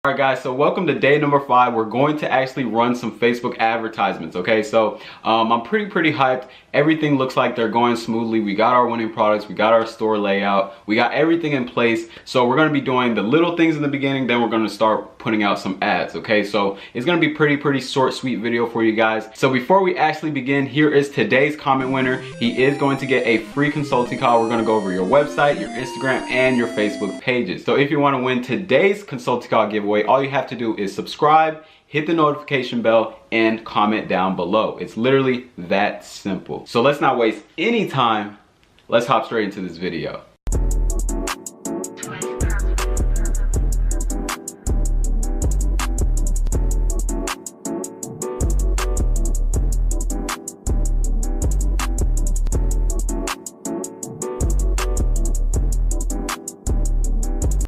Alright guys, so welcome to day number 5. We're going to actually run some Facebook advertisements, okay? So I'm pretty hyped. Everything looks like they're going smoothly. We got our winning products, we got our store layout, we got everything in place. So we're gonna be doing the little things in the beginning, then we're gonna start putting out some ads, okay? So it's gonna be pretty short, sweet video for you guys. So before we actually begin, here is today's comment winner. He is going to get a free consulting call. We're gonna go over your website, your Instagram, and your Facebook pages. So if you wanna win today's consulting call giveaway, all you have to do is subscribe, hit the notification bell, and comment down below. It's literally that simple. So let's not waste any time. Let's hop straight into this video.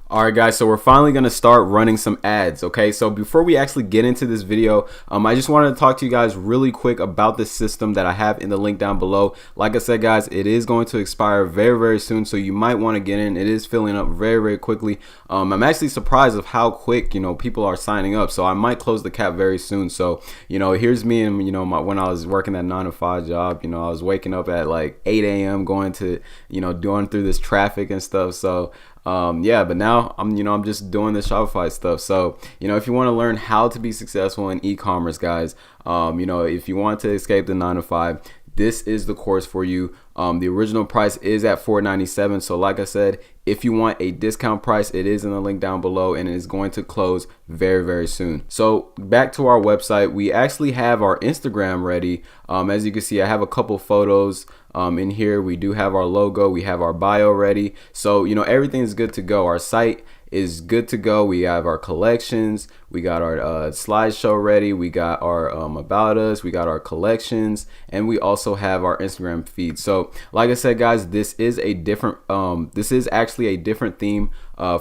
Alright guys, so we're finally going to start running some ads, okay? So before we actually get into this video, I just wanted to talk to you guys really quick about the system that I have in the link down below. Like I said guys, it is going to expire very soon, so you might want to get in. It is filling up very quickly. I'm actually surprised of how quick, people are signing up, so I might close the cap very soon. So, here's me and, when I was working that 9-to-5 job, I was waking up at like 8 a.m. going to, going through this traffic and stuff. So yeah, but now I'm just doing the Shopify stuff. So if you want to learn how to be successful in e-commerce, guys, if you want to escape the 9-to-5, this is the course for you. The original price is at $497. So like I said, if you want a discount price, it is in the link down below, and it is going to close very soon. So back to our website, we actually have our Instagram ready. As you can see, I have a couple photos in here. We do have our logo, we have our bio ready. So everything is good to go. Our site is good to go. We have our collections, we got our slideshow ready, we got our about us, we got our collections, and we also have our Instagram feed. So like I said guys, this is a different this is actually a different theme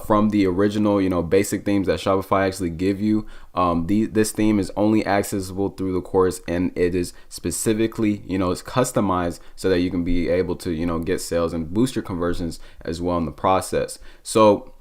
from the original basic themes that Shopify actually give you. This theme is only accessible through the course, and it is specifically it's customized so that you can be able to get sales and boost your conversions as well in the process. So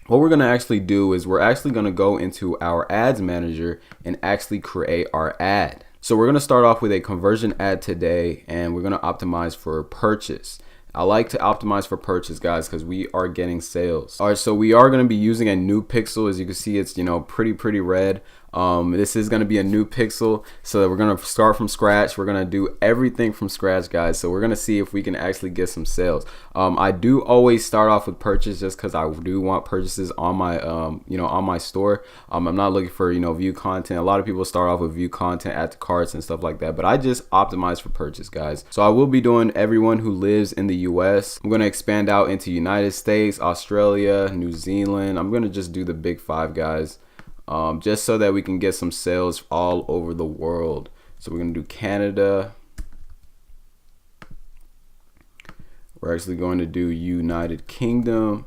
what we're going to actually do is we're actually going to go into our ads manager and actually create our ad. So we're going to start off with a conversion ad today, and we're going to optimize for purchase. I like to optimize for purchase, guys, because we are getting sales. All right, so we are going to be using a new pixel. As you can see, it's pretty red. This is going to be a new pixel, so we're going to start from scratch. We're going to do everything from scratch, guys. So we're going to see if we can actually get some sales. I do always start off with purchase just because I do want purchases on my on my store. I'm not looking for view content. A lot of people start off with view content, add to carts and stuff like that, but I just optimize for purchase, guys. So I will be doing everyone who lives in the US. I'm going to expand out into United States, Australia, New Zealand. I'm going to just do the big 5, guys. Just so that we can get some sales all over the world. So we're going to do Canada. We're actually going to do United Kingdom.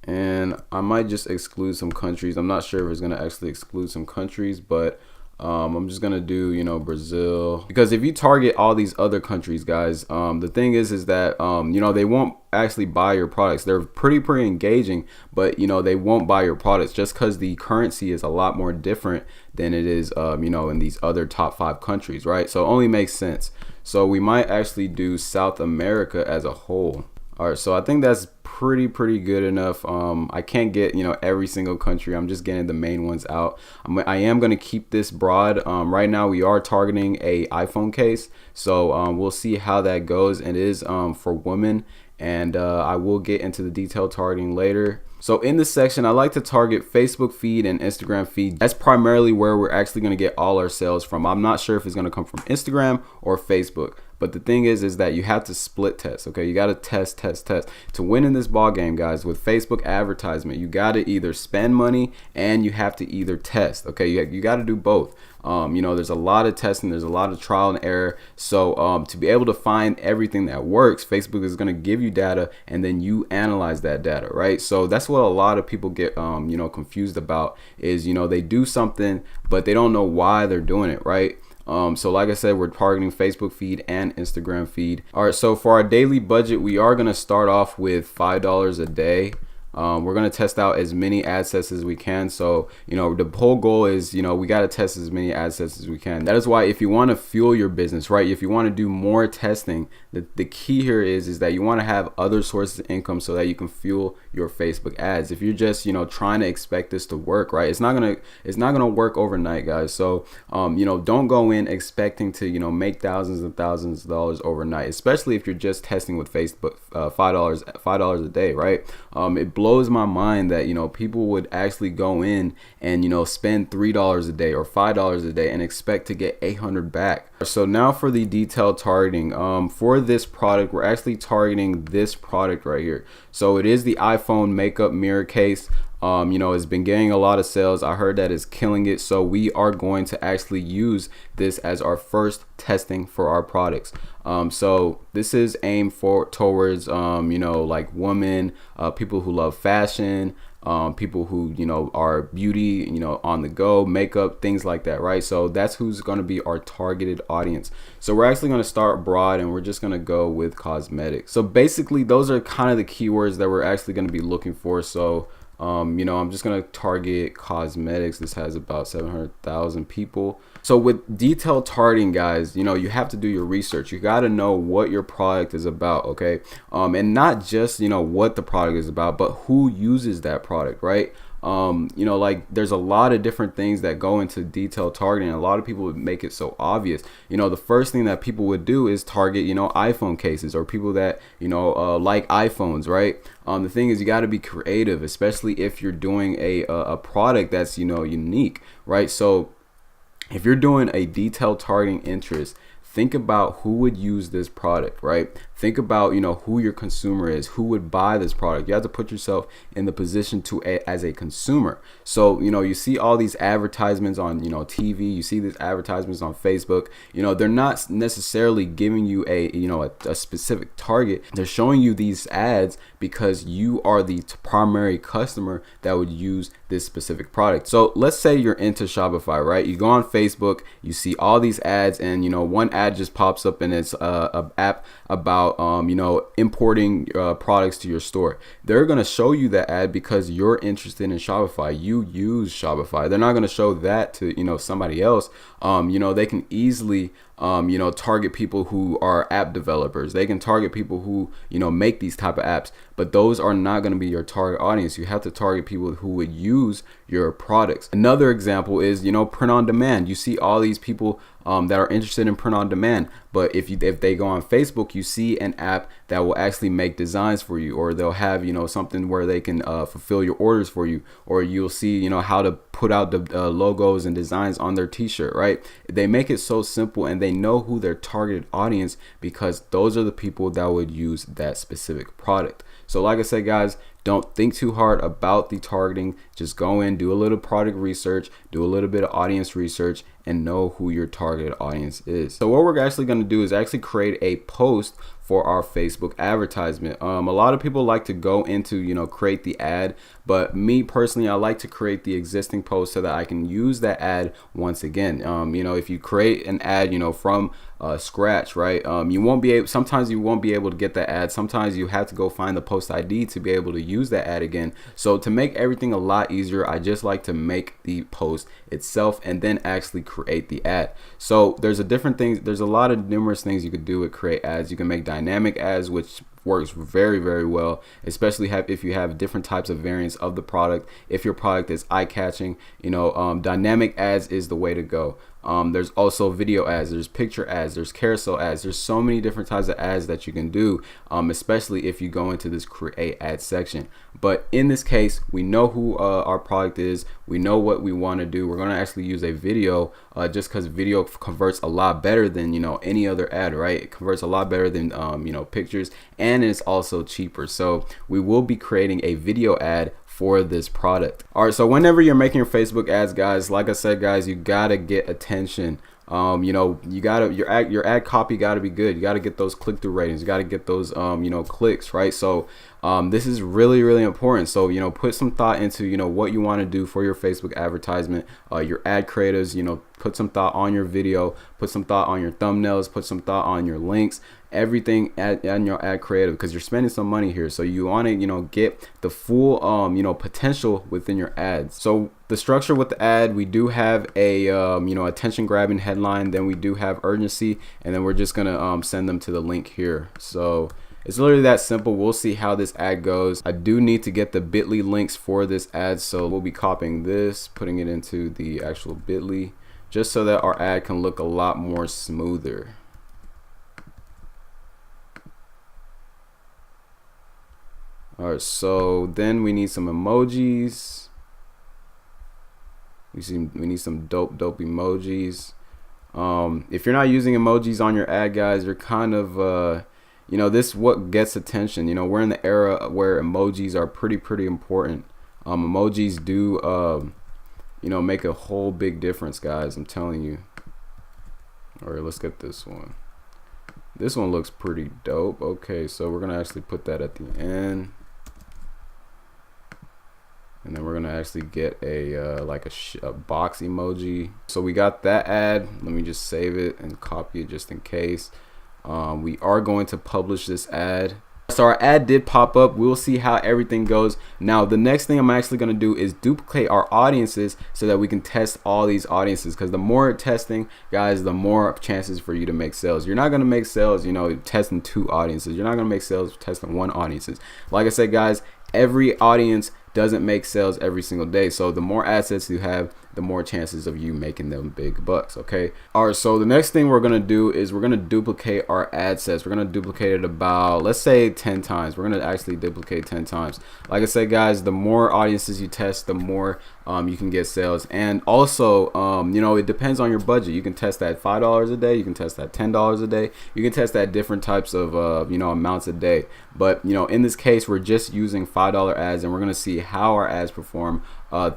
And I might just exclude some countries. I'm not sure if it's going to actually exclude some countries, but I'm just gonna do Brazil, because if you target all these other countries, guys, the thing is that they won't actually buy your products. They're pretty engaging, but they won't buy your products just because the currency is a lot more different than it is in these other top 5 countries, right? So it only makes sense. So we might actually do South America as a whole. All right, so I think that's pretty good enough. I can't get every single country. I'm just getting the main ones out. I am going to keep this broad. Right now we are targeting a iPhone case, so we'll see how that goes. It is for women, and I will get into the detailed targeting later. So in this section, I like to target Facebook feed and Instagram feed. That's primarily where we're actually going to get all our sales from. I'm not sure if it's going to come from Instagram or Facebook. But the thing is that you have to split test, okay? You got to test. To win in this ball game, guys, with Facebook advertisement, you got to either spend money and you have to either test, okay? You got to do both. There's a lot of testing, there's a lot of trial and error. So to be able to find everything that works, Facebook is going to give you data, and then you analyze that data, right? So that's what a lot of people get confused about is they do something but they don't know why they're doing it, right? So like I said, we're targeting Facebook feed and Instagram feed. All right, so for our daily budget, we are going to start off with $5 a day. We're going to test out as many ad sets as we can. So, the whole goal is, we got to test as many ad sets as we can. That is why if you want to fuel your business, right, if you want to do more testing, the key here is that you want to have other sources of income so that you can fuel your Facebook ads. If you're just, trying to expect this to work, right, it's not going to work overnight, guys. So, don't go in expecting to, make thousands and thousands of dollars overnight, especially if you're just testing with Facebook, $5 a day, right? It blows my mind that people would actually go in and spend $3 a day or $5 a day and expect to get 800 back. So now for the detailed targeting, for this product, we're actually targeting this product right here. So it is the iPhone makeup mirror case. It's been getting a lot of sales. I heard that it's killing it. So we are going to actually use this as our first testing for our products. So this is aimed towards, like women, people who love fashion, people who, are beauty, on the go, makeup, things like that, right? So that's who's going to be our targeted audience. So we're actually going to start broad and we're just going to go with cosmetics. So basically those are kind of the keywords that we're actually going to be looking for. So I'm just going to target cosmetics. This has about 700,000 people. So with detailed targeting, guys, you have to do your research. You got to know what your product is about, okay? And not just, what the product is about, but who uses that product, right? Like there's a lot of different things that go into detailed targeting. A lot of people would make it so obvious. The first thing that people would do is target, iPhone cases or people that, like iPhones, right? The thing is you got to be creative, especially if you're doing a product that's, unique, right? So if you're doing a detailed targeting interest, think about who would use this product, right? Think about, who your consumer is, who would buy this product. You have to put yourself in the position as a consumer. So, you see all these advertisements on, TV, you see these advertisements on Facebook, they're not necessarily giving you a specific target. They're showing you these ads because you are the primary customer that would use this specific product. So let's say you're into Shopify, right? You go on Facebook, you see all these ads and, one ad just pops up and it's an app about importing products to your store. They're going to show you that ad because you're interested in Shopify. You use Shopify. They're not going to show that to somebody else. They can easily target people who are app developers. They can target people who make these type of apps, but those are not going to be your target audience. You have to target people who would use your products. Another example is print on demand. You see all these people that are interested in print on demand, but if they go on Facebook, you see an app that will actually make designs for you, or they'll have something where they can fulfill your orders for you, or you'll see how to put out the logos and designs on their t-shirt, right? They make it so simple and they know who their targeted audience, because those are the people that would use that specific product. So like I said, guys, don't think too hard about the targeting. Just go in, do a little product research, do a little bit of audience research, and know who your target audience is. So what we're actually going to do is actually create a post for our Facebook advertisement. A lot of people like to go into, create the ad, but me personally, I like to create the existing post so that I can use that ad once again. If you create an ad, from scratch, right? Sometimes you won't be able to get that ad. Sometimes you have to go find the post ID to be able to use that ad again. So to make everything a lot easier, I just like to make the post itself and then actually create the ad. So there's a lot of numerous things you could do with create ads. You can make dynamic ads, which works very, very well, especially if you have different types of variants of the product. If your product is eye-catching, dynamic ads is the way to go. There's also video ads, there's picture ads, there's carousel ads. There's so many different types of ads that you can do, especially if you go into this create ad section. But in this case, we know who our product is. We know what we want to do. We're going to actually use a video just because video converts a lot better than any other ad, right? It converts a lot better than pictures, and it's also cheaper. So we will be creating a video ad for this product. All right, so whenever you're making your Facebook ads, guys, like I said, guys, you gotta get attention. Your ad copy gotta be good. You gotta get those click-through ratings. You gotta get those clicks, right? So this is really, really important. So put some thought into what you want to do for your Facebook advertisement. Your ad creatives, put some thought on your video, put some thought on your thumbnails, put some thought on your links, everything in your ad creative, because you're spending some money here. So you want to, get the full, potential within your ads. So the structure with the ad, we do have a, attention grabbing headline, then we do have urgency, and then we're just going to send them to the link here. So it's literally that simple. We'll see how this ad goes. I do need to get the bit.ly links for this ad, so we'll be copying this, putting it into the actual bit.ly, just so that our ad can look a lot more smoother. All right, so then we need some emojis. We need some dope emojis. If you're not using emojis on your ad, guys, you're kind of this what gets attention. We're in the era where emojis are pretty important. Emojis do make a whole big difference, guys. I'm telling you. All right, let's get this one. This one looks pretty dope. Okay, so we're gonna actually put that at the end, and then we're gonna actually get a a box emoji. So we got that ad. Let me just save it and copy it just in case. We are going to publish this ad. So our ad did pop up. We'll see how everything goes. Now the next thing I'm actually going to do is duplicate our audiences so that we can test all these audiences, because the more testing, guys, the more chances for you to make sales. You're not going to make sales testing 2 audiences. You're not going to make sales testing 1 audiences. Like I said, guys, every audience doesn't make sales every single day. So the more assets you have, the more chances of you making them big bucks. Okay. All right. So the next thing we're going to do is we're going to duplicate our ad sets. We're going to duplicate it about, let's say 10 times. We're going to actually duplicate 10 times. Like I said, guys, the more audiences you test, the more you can get sales. And also, it depends on your budget. You can test that $5 a day. You can test that $10 a day. You can test that different types of, amounts a day. But, in this case, we're just using $5 ads, and we're going to see how our ads perform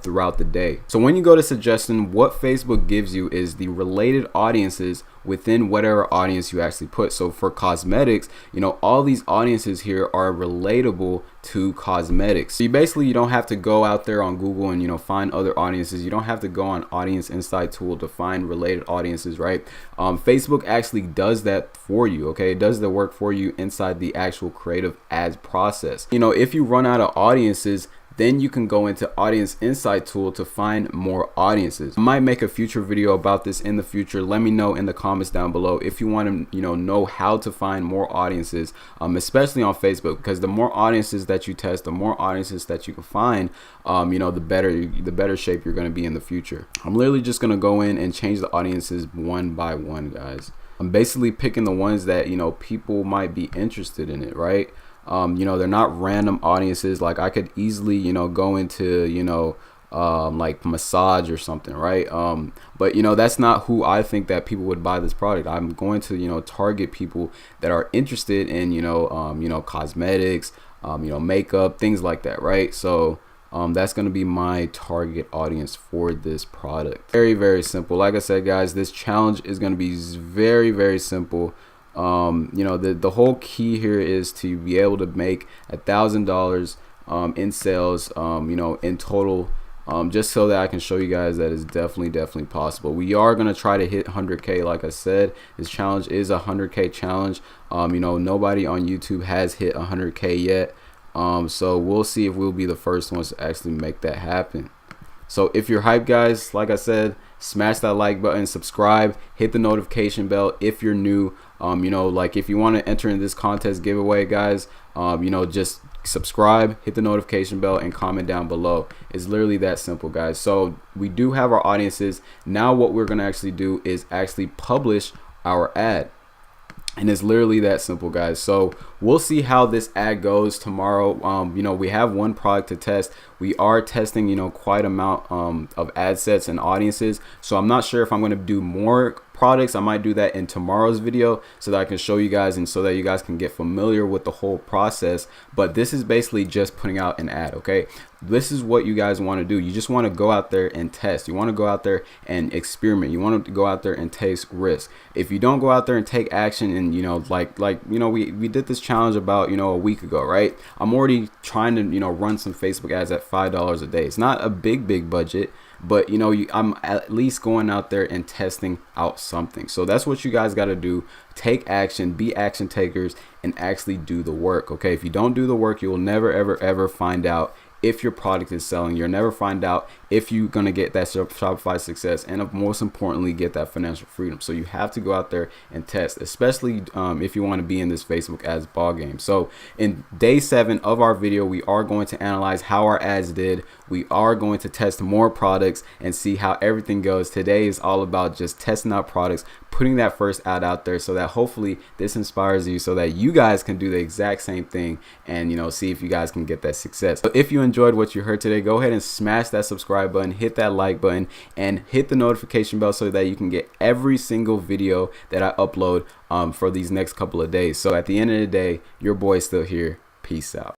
throughout the day. So when you go to suggestion, what Facebook gives you is the related audiences within whatever audience you actually put. So for cosmetics, all these audiences here are relatable to cosmetics. So you don't have to go out there on Google and find other audiences. You don't have to go on Audience Insight tool to find related audiences, right? Facebook actually does that for you. Okay, it does the work for you inside the actual creative ads process. If you run out of audiences, then you can go into Audience Insight tool to find more audiences. I might make a future video about this in the future. Let me know in the comments down below if you want to know how to find more audiences, especially on Facebook, because the more audiences that you test, the more audiences that you can find, the better shape you're going to be in the future. I'm literally just going to go in and change the audiences one by one, guys. I'm basically picking the ones that people might be interested in it, right? They're not random audiences. Like I could easily, go into, like massage or something, right? But that's not who I think that people would buy this product. I'm going to, target people that are interested in, cosmetics, makeup, things like that, right? So that's going to be my target audience for this product. Very simple. Like I said, guys, this challenge is going to be very simple. The whole key here is to be able to make $1,000 in sales, in total, just so that I can show you guys that it's definitely possible. We are going to try to hit 100k. Like I said, this challenge is a 100k challenge. Nobody on YouTube has hit 100k yet, so we'll see if we'll be the first ones to actually make that happen. So if you're hyped, guys, like I said, smash that like button, subscribe, hit the notification bell if you're new. Like if you want to enter in this contest giveaway, guys, just subscribe, hit the notification bell, and comment down below. It's literally that simple, guys. So we do have our audiences. Now what we're going to actually do is actually publish our ad. And it's literally that simple, guys. So we'll see how this ad goes tomorrow. We have one product to test. We are testing, quite amount of ad sets and audiences. So I'm not sure if I'm going to do more products. I might do that in tomorrow's video so that I can show you guys and so that you guys can get familiar with the whole process. But this is basically just putting out an ad, okay? This is what you guys want to do. You just want to go out there and test. You want to go out there and experiment. You want to go out there and take risk. If you don't go out there and take action and, we did this challenge challenge about, a week ago, right? I'm already trying to, run some Facebook ads at $5 a day. It's not a big budget, but I'm at least going out there and testing out something. So that's what you guys got to do. Take action, be action takers, and actually do the work. Okay, if you don't do the work, you will never ever find out if your product is selling. You'll never find out if you're going to get that Shopify success, and most importantly, get that financial freedom. So you have to go out there and test, especially if you want to be in this Facebook ads ball game. So in day 7 of our video, we are going to analyze how our ads did. We are going to test more products and see how everything goes. Today is all about just testing out products, putting that first ad out there, so that hopefully this inspires you so that you guys can do the exact same thing and see if you guys can get that success. So if you enjoyed what you heard today, go ahead and smash that subscribe button, hit that like button, and hit the notification bell so that you can get every single video that I upload for these next couple of days. So at the end of the day, your boy's still here. Peace out.